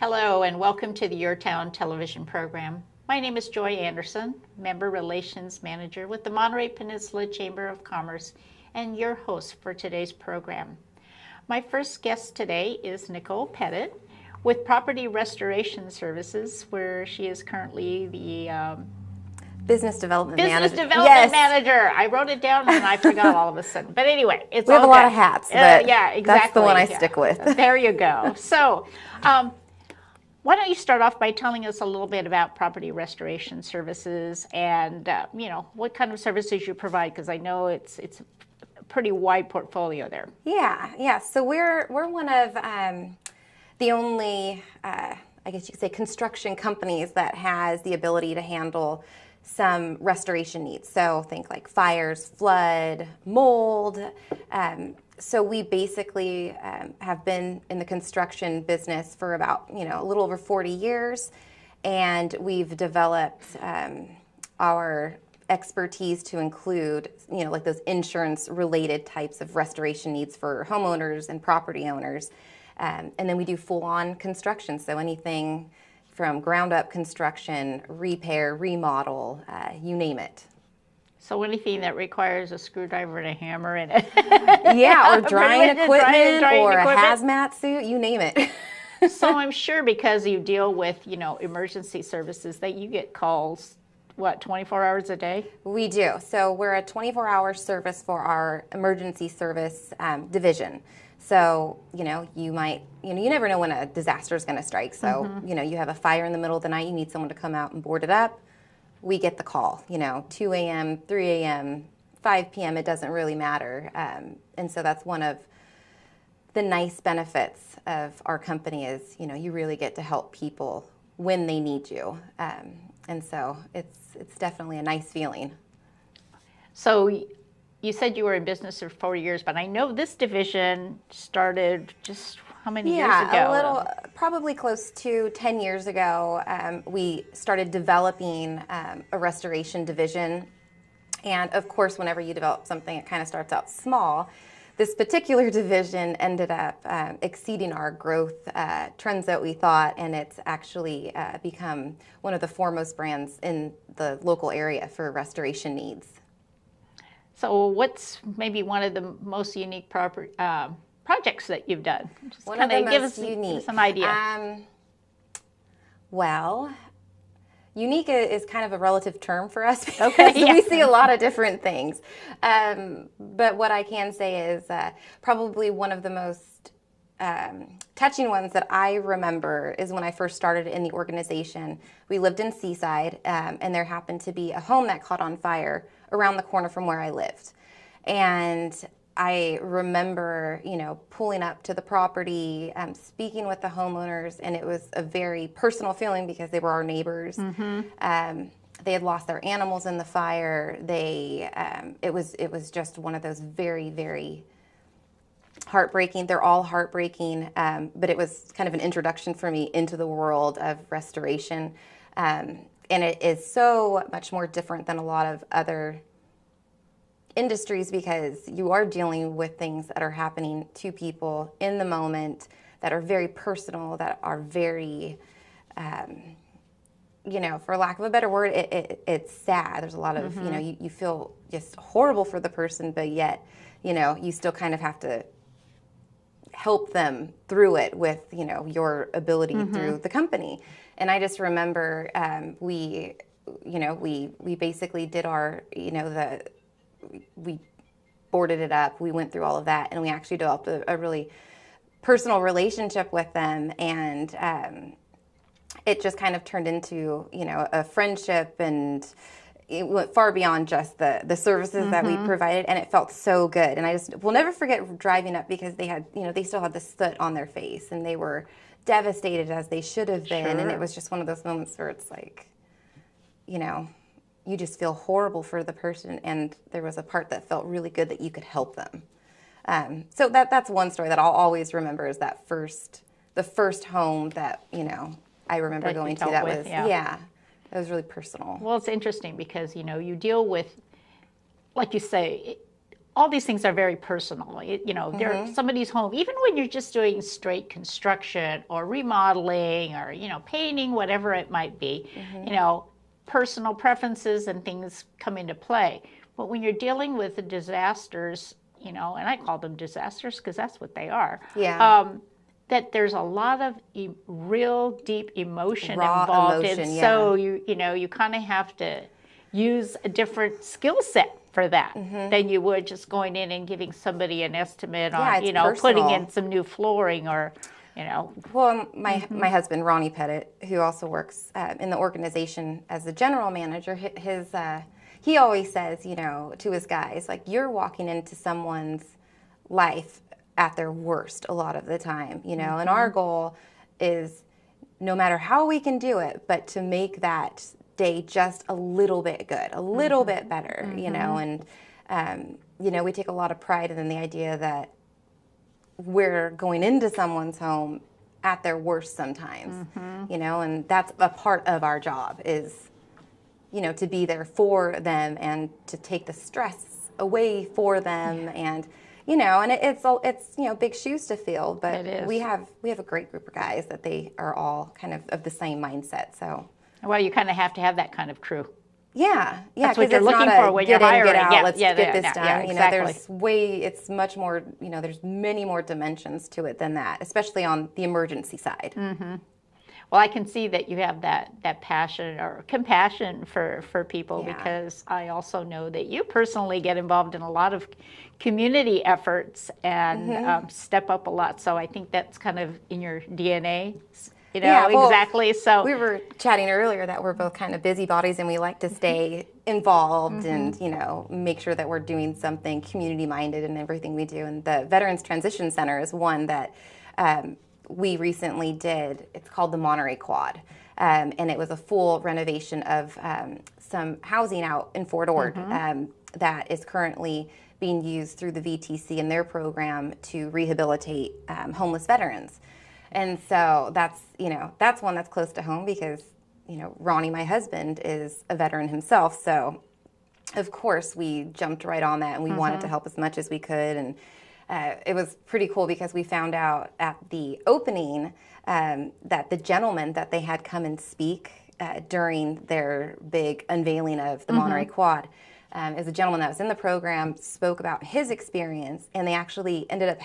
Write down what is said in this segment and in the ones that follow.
Hello and welcome to the YourTown television program. My name is Joy Anderson, Member Relations Manager with the Monterey Peninsula Chamber of Commerce and your host for today's program. My first guest today is Nicole Petitt with Property Restoration Services, where she is currently the Business Development Manager. I wrote it down and I forgot all of a sudden. But anyway, we have a lot of hats, but yeah, exactly. That's the one I stick with. There you go. So, why don't you start off by telling us a little bit about Property Restoration Services and what kind of services you provide, because I know it's a pretty wide portfolio there. Yeah. So we're one of the only, I guess you could say, construction companies that has the ability to handle some restoration needs. So think like fires, flood, mold. So we basically have been in the construction business for about, a little over 40 years. And we've developed our expertise to include, like those insurance related types of restoration needs for homeowners and property owners. And then we do full on construction. So anything from ground up construction, repair, remodel, you name it. So anything that requires a screwdriver and a hammer in it. Yeah, or drying equipment or a hazmat suit, you name it. So I'm sure because you deal with, emergency services that you get calls, 24 hours a day? We do. So we're a 24-hour service for our emergency service division. So, you might, you never know when a disaster is going to strike. So, you have a fire in the middle of the night, you need someone to come out and board it up. We get the call, 2 a.m., 3 a.m., 5 p.m., it doesn't really matter. And so that's one of the nice benefits of our company is, you really get to help people when they need you. And so it's definitely a nice feeling. So you said you were in business for 4 years, but I know this division started just how many years ago? Yeah, a little, probably close to 10 years ago, we started developing a restoration division. And of course, whenever you develop something, it kind of starts out small. This particular division ended up exceeding our growth trends that we thought, and it's actually become one of the foremost brands in the local area for restoration needs. So what's maybe one of the most unique projects that you've done? Just one of the most unique. Give us an idea. Well, unique is kind of a relative term for us because Okay, we see a lot of different things. But what I can say is probably one of the most touching ones that I remember is when I first started in the organization. We lived in Seaside, and there happened to be a home that caught on fire around the corner from where I lived. And I remember, pulling up to the property, speaking with the homeowners, and it was a very personal feeling because they were our neighbors. They had lost their animals in the fire. It was just one of those very, very heartbreaking. They're all heartbreaking, but it was kind of an introduction for me into the world of restoration. And it is so much more different than a lot of other industries because you are dealing with things that are happening to people in the moment that are very personal, that are very, for lack of a better word, it's sad. There's a lot of, you feel just horrible for the person, but yet, you still kind of have to help them through it with, your ability through the company. And I just remember we basically did our, we boarded it up, we went through all of that, and we actually developed a really personal relationship with them. And it just kind of turned into, a friendship, and it went far beyond just the services that we provided, and it felt so good. And I just will never forget driving up because they had, they still had the soot on their face, and they were devastated as they should have been. Sure. And it was just one of those moments where it's like, you just feel horrible for the person, and there was a part that felt really good that you could help them. So that's one story that I'll always remember is the first home that, I remember going to. That was, it was really personal. Well, it's interesting because, you deal with, like you say, all these things are very personal. They're somebody's home, even when you're just doing straight construction or remodeling or, painting, whatever it might be, personal preferences and things come into play. But when you're dealing with the disasters, and I call them disasters because that's what they are. Yeah. That there's a lot of real deep emotion Raw involved. emotion, And yeah. so you kind of have to use a different skill set for that than you would just going in and giving somebody an estimate on, it's putting personal. in some new flooring or, Well, my husband, Ronnie Petitt, who also works in the organization as the general manager, he always says, to his guys, like, you're walking into someone's life at their worst a lot of the time, and our goal is, no matter how we can do it, but to make that day just a little bit good, a little bit better, and we take a lot of pride in the idea that we're going into someone's home at their worst sometimes, and that's a part of our job is, to be there for them and to take the stress away for them, and it's big shoes to fill, but It is. we have a great group of guys that they are all kind of the same mindset. So well, you kind of have to have that kind of crew. yeah, That's what 'cause you're it's looking not a for when get you're in, get hiring. out, Yeah, let's yeah, get yeah, this yeah, done. exactly. It's much more. There's many more dimensions to it than that, especially on the emergency side. Well, I can see that you have that passion or compassion for people, Yeah. because I also know that you personally get involved in a lot of community efforts and step up a lot. So I think that's kind of in your DNA, Yeah, well, exactly. So We were chatting earlier that we're both kind of busybodies and we like to stay involved and, make sure that we're doing something community minded in everything we do. And the Veterans Transition Center is one that we recently did. It's called the Monterey Quad. And it was a full renovation of some housing out in Fort Ord that is currently being used through the VTC and their program to rehabilitate homeless veterans. And so that's one that's close to home because, Ronnie, my husband, is a veteran himself. So, of course, we jumped right on that and we wanted to help as much as we could. And it was pretty cool because we found out at the opening that the gentleman that they had come and speak during their big unveiling of the Monterey Quad is a gentleman that was in the program, spoke about his experience, and they actually ended up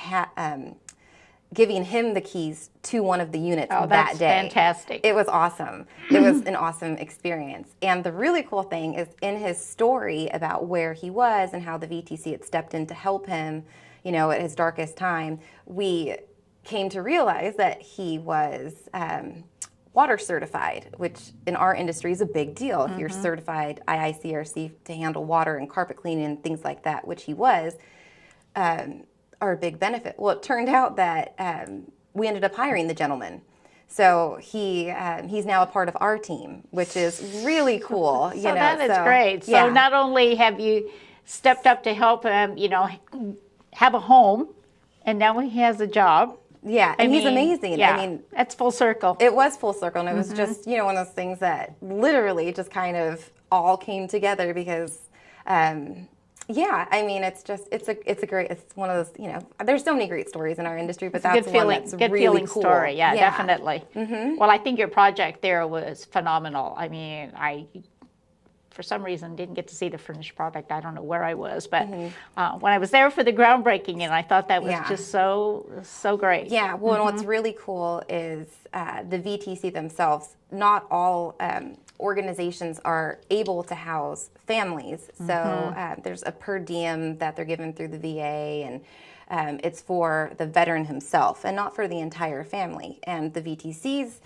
giving him the keys to one of the units that that's day. fantastic. It was awesome. It was an awesome experience. And the really cool thing is in his story about where he was and how the VTC had stepped in to help him, at his darkest time, we came to realize that he was water certified, which in our industry is a big deal. If you're certified IICRC to handle water and carpet cleaning and things like that, which he was, are a big benefit. Well, it turned out that we ended up hiring the gentleman. So he's now a part of our team, which is really cool. So that is great. So yeah. not only have you stepped up to help him, have a home, and now he has a job. Yeah, and he's amazing. Yeah, I mean, that's full circle. It was full circle, and it was just, one of those things that literally just kind of all came together because, it's one of those, there's so many great stories in our industry, but that's one that's good really feeling cool. story. Yeah, definitely. Well, I think your project there was phenomenal. I mean, I, for some reason, didn't get to see the finished product. I don't know where I was, but when I was there for the groundbreaking, and I thought that was just so great. Yeah, well, and what's really cool is the VTC themselves, not all organizations are able to house families. So there's a per diem that they're given through the VA, and it's for the veteran himself and not for the entire family. And the VTC's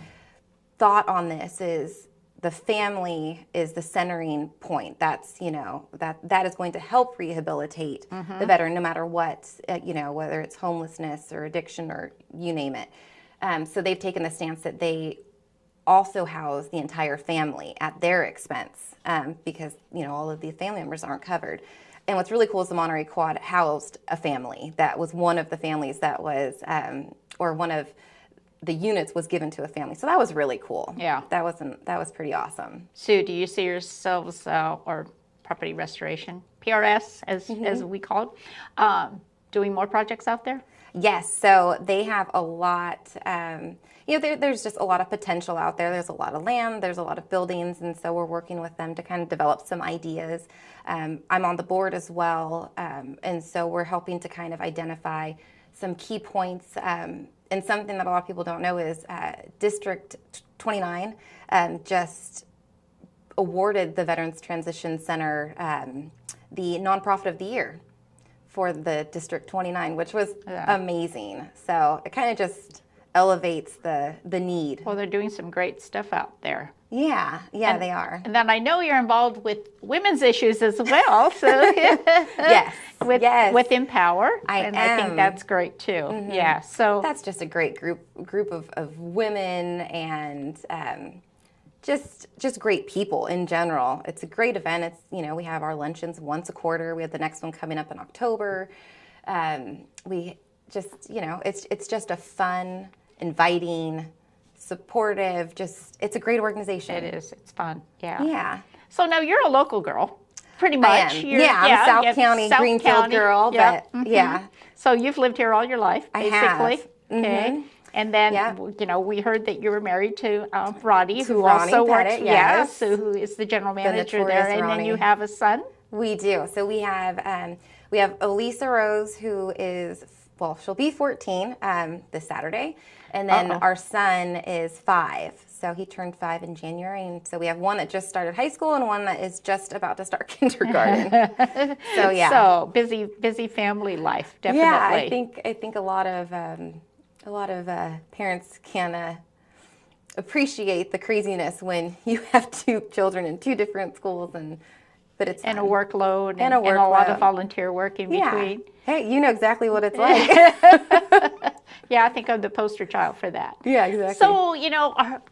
thought on this is the family is the centering point. That's, that is going to help rehabilitate the veteran no matter what, whether it's homelessness or addiction or you name it. So they've taken the stance that they also house the entire family at their expense because, all of the family members aren't covered. And what's really cool is the Monterey Quad housed a family that was one of the families that was, or one of the units was given to a family. So that was really cool. Yeah. That was pretty awesome. Sue, do you see yourselves or property restoration, PRS as we call it, doing more projects out there? Yes, so they have a lot, there's just a lot of potential out there. There's a lot of land, there's a lot of buildings, and so we're working with them to kind of develop some ideas. I'm on the board as well, and so we're helping to kind of identify some key points. And something that a lot of people don't know is District 29 just awarded the Veterans Transition Center the Nonprofit of the Year for the District 29, which was amazing. So it kind of just elevates the need. Well, they're doing some great stuff out there. Yeah, they are. And then I know you're involved with women's issues as well. So yes, with Empower, I think that's great too. Mm-hmm. Yeah, so that's just a great group of women and just great people in general. It's a great event. It's we have our luncheons once a quarter. We have the next one coming up in October. We just it's just a fun, inviting, supportive, it's a great organization. It is. It's fun. Yeah. Yeah. So now you're a local girl, pretty much. I am. I'm a South County, Greenfield girl, Yep. but yeah. So you've lived here all your life, basically. I have. Okay. Mm-hmm. And then, we heard that you were married to Roddy, who Ronnie also Petitt, works, yes. who is the general manager there. notorious And then Ronnie. you have a son. We do. So we have Elisa Rose, who is, she'll be 14 this Saturday. And then our son is 5. So he turned 5 in January. And so we have one that just started high school and one that is just about to start kindergarten. So yeah. So busy family life, definitely. Yeah, I think a lot of parents can appreciate the craziness when you have 2 children in 2 different schools, but it's and a fun. workload And a a lot workload. of volunteer work in between. Hey, you know exactly what it's like. Yeah, I think I'm the poster child for that. Yeah, exactly. So,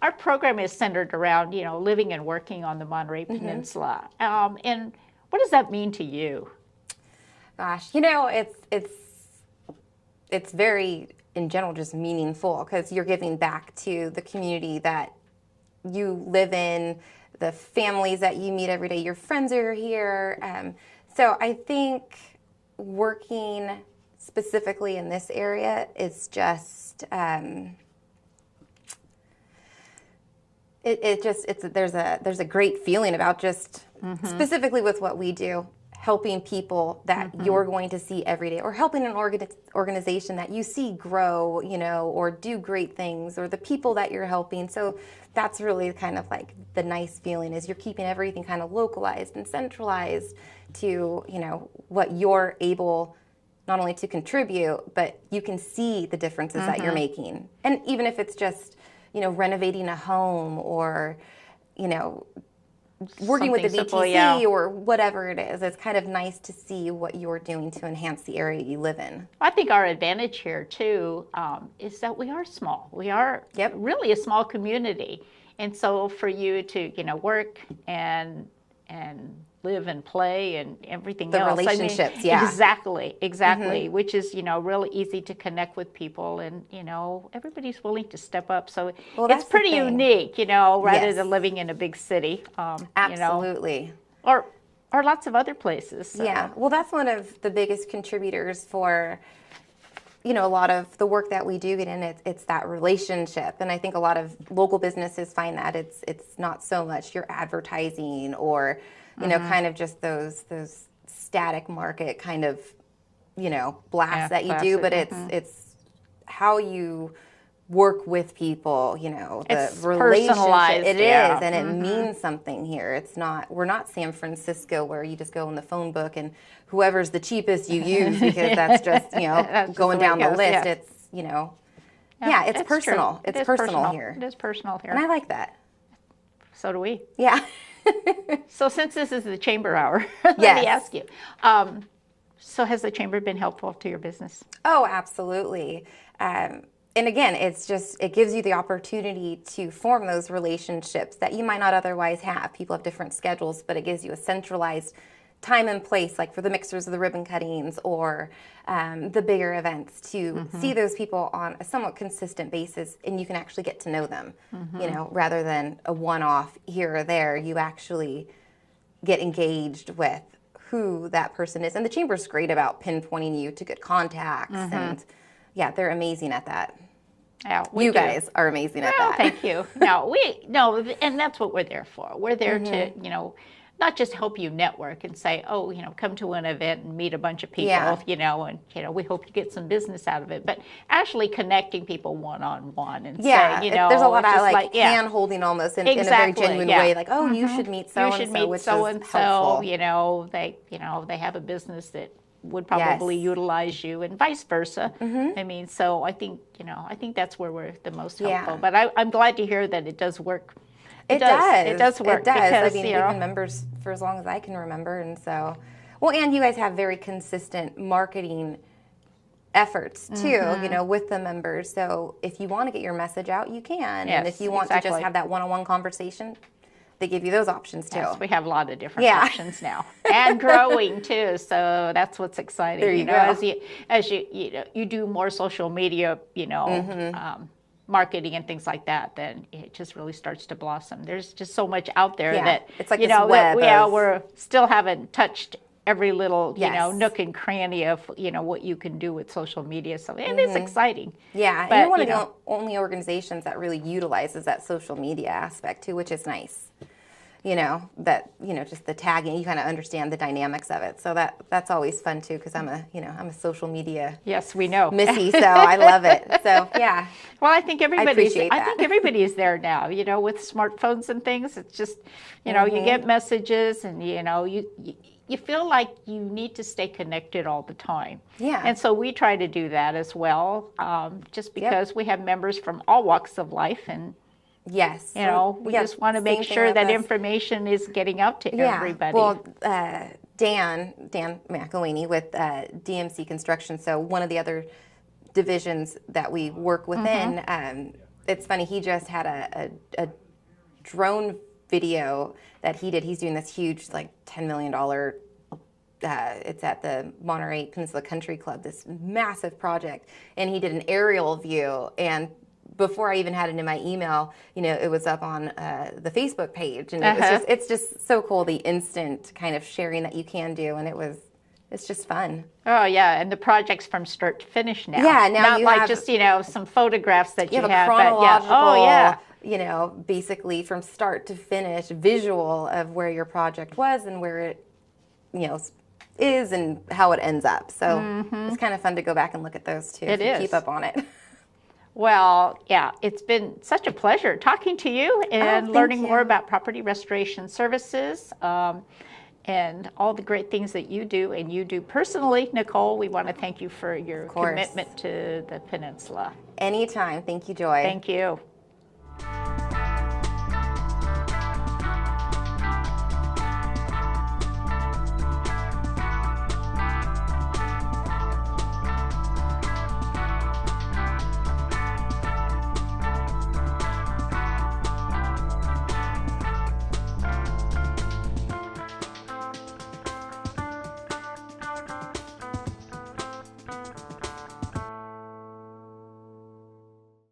our program is centered around, living and working on the Monterey Peninsula. And what does that mean to you? Gosh, it's very, in general, just meaningful because you're giving back to the community that you live in, the families that you meet every day, your friends are here. So I think working specifically in this area is just there's a great feeling about just specifically with what we do, helping people that you're going to see every day, or helping an organization that you see grow, or do great things, or the people that you're helping. So that's really kind of like the nice feeling is you're keeping everything kind of localized and centralized to, what you're able not only to contribute, but you can see the differences that you're making. And even if it's just, renovating a home or, working with the Something VTC simple, or whatever it is, it's kind of nice to see what you're doing to enhance the area you live in. I think our advantage here, too, is that we are small. We are really a small community. And so for you to, work and live and play and everything The else. relationships, yeah. Which is, really easy to connect with people and, everybody's willing to step up. So it's pretty unique, rather than living in a big city. Absolutely. Or lots of other places. So. Yeah, well, that's one of the biggest contributors for, a lot of the work that we do get in. It's that relationship, and I think a lot of local businesses find that it's not so much your advertising or, kind of just those static market kind of, blasts that you do, but it's how you work with people, It's the relationship. personalized, It yeah. is, and it means something here. We're not San Francisco where you just go in the phone book and whoever's the cheapest you use because that's just, That's just going the way down it the goes, list. yeah. It's, it's personal. True. It's personal here. It is personal here. And I like that. So do we. Yeah. So since this is the chamber hour, let me Yes. ask you. So has the chamber been helpful to your business? Oh, absolutely. And again, it gives you the opportunity to form those relationships that you might not otherwise have. People have different schedules, but it gives you a centralized time and place, like for the mixers or the ribbon cuttings or the bigger events, to see those people on a somewhat consistent basis, and you can actually get to know them, rather than a one-off here or there. You actually get engaged with who that person is. And the chamber's great about pinpointing you to good contacts. And yeah, they're amazing at that. Yeah, You guys are amazing at that. Thank you. And that's what we're there for. We're there to, not just help you network and say, oh, come to an event and meet a bunch of people, and we hope you get some business out of it. But actually connecting people one-on-one and saying, there's a lot of like hand holding almost in a very genuine way, like, oh, you should meet so and so, which is helpful. They have a business that would probably utilize you, and vice versa. I mean, so I think that's where we're the most helpful. But I'm glad to hear that it does work. It does. It does work. It does. Because, we've been members for as long as I can remember, and so, and you guys have very consistent marketing efforts too, with the members. So if you want to get your message out, you can, and if you want to just have that one-on-one conversation, they give you those options too. Yes, we have a lot of different options now, and growing too. So that's what's exciting. There you go. As you do more social media, marketing and things like that, then it just really starts to blossom. There's just so much out there that it's like this web we're still haven't touched every little nook and cranny of what you can do with social media. So it is exciting. Yeah, but, and you're one of the only organizations that really utilizes that social media aspect too, which is nice. Just the tagging, you kind of understand the dynamics of it. So that's always fun too, because I'm a social media missy, so I love it. So yeah. Well, I think everybody is there now, with smartphones and things. It's just, you get messages, and you feel like you need to stay connected all the time. Yeah. And so we try to do that as well, just because we have members from all walks of life, and yes. We just want to make sure that information is getting out to everybody. Well, Dan McElwaney with DMC Construction, so one of the other divisions that we work within, it's funny, he just had a drone video that he did. He's doing this huge, like, $10 million, it's at the Monterey Peninsula Country Club, this massive project, and he did an aerial view, and before I even had it in my email, it was up on the Facebook page, and it's just so cool, the instant kind of sharing that you can do, and it's just fun. Oh yeah, and the project's from start to finish now. Yeah, now not you like have, just some photographs that you have have. A chronological, but basically from start to finish visual of where your project was and where it, is and how it ends up. So it's kind of fun to go back and look at those too. It is. Keep up on it. Well, yeah, it's been such a pleasure talking to you and learning more about property restoration services and all the great things that you do and you do personally. Nicole, we want to thank you for your commitment to the peninsula. Anytime. Thank you, Joy. Thank you.